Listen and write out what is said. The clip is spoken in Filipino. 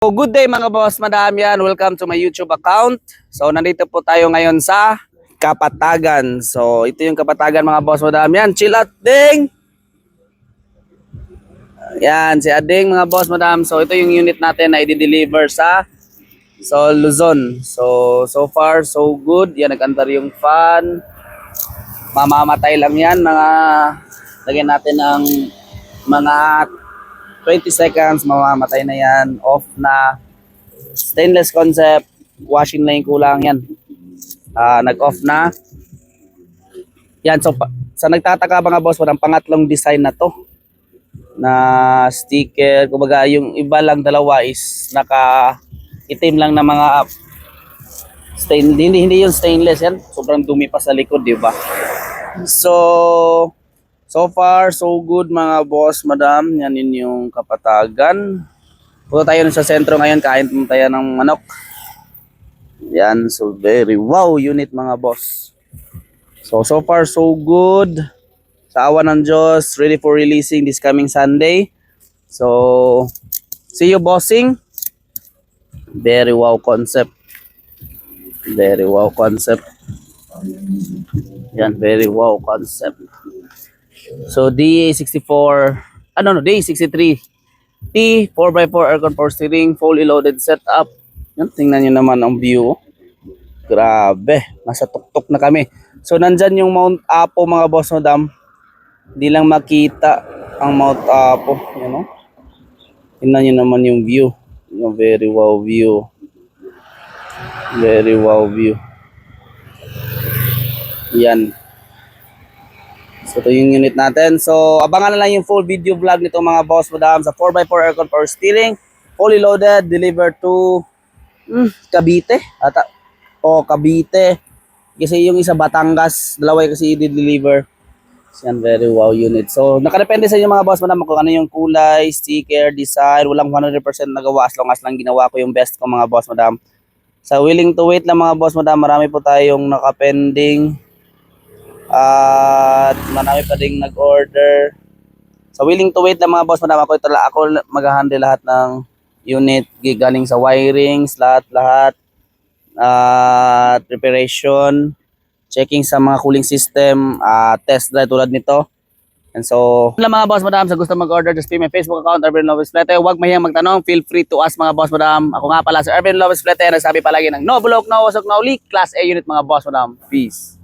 So, good day mga boss, madam yan. Welcome to my YouTube account. So, nandito po tayo ngayon sa Kapatagan. So, ito yung Kapatagan mga boss, madam yan. Chill out, ding! Yan, si Ading mga boss, madam. So, ito yung unit natin na i-deliver sa Luzon. So far, so good. Yan, nag-andar yung fan. Mamamatay lang yan. Lagyan natin ng mga 20 seconds, mamamatay na yan. Off na. Stainless concept. Washing lang yung kulang yan. Nag-off na. Yan, so sa nagtataka mga boss, walang pangatlong design na to. Na sticker. Kumbaga, yung iba lang dalawa is naka-itim lang na mga hindi yung stainless yan. Sobrang dumi pa sa likod, di ba? So far, so good mga boss, madam. Yan yung Kapatagan. Punta tayo sa sentro ngayon, kain tayo ng manok. Yan, so very wow unit mga boss. So far, so good. Sa awa ng Diyos, ready for releasing this coming Sunday. So, see you bossing. Very wow concept. Very wow concept. Yan, very wow concept. So DA64, DA63 T 4x4 aircon power steering, fully loaded setup. Yan, tingnan nyo naman ang view. Grabe, nasa tuktok na kami. So nandyan yung Mount Apo mga boss, madam. Hindi lang makita ang Mount Apo, you know. Tingnan nyo naman yung view. Yung very wow view. Very wow view. Yan. So ito yung unit natin. So abangan na lang yung full video vlog nito mga boss, madam, sa 4x4 aircon power steering, fully loaded, delivered to Cavite ata o Cavite, kasi yung isa Batangas, dalawa kasi i-deliver. Yan, very wow unit. So nakadepende sa inyo mga boss, madam, kung ano yung kulay, sticker, design. Walang 100% nagawa as long as lang ginawa ko yung best ko mga boss, madam. Sa willing to wait lang mga boss, madam, marami po tayong nakapending. At marami pa ding nag-order. So willing to wait lang mga boss, madam. Ako mag-handle lahat ng unit, galing sa wirings, lahat preparation, checking sa mga cooling system, test drive tulad nito. And so lang mga boss, madam, sa gusto mag-order, just pay my Facebook account, Ervin Lopez Flete. Huwag mahiyang magtanong, feel free to ask mga boss, madam. Ako nga pala si Ervin Lopez Flete, nagsabi palagi ng no bulok, no wasok, no leak, class A unit mga boss, madam. Peace.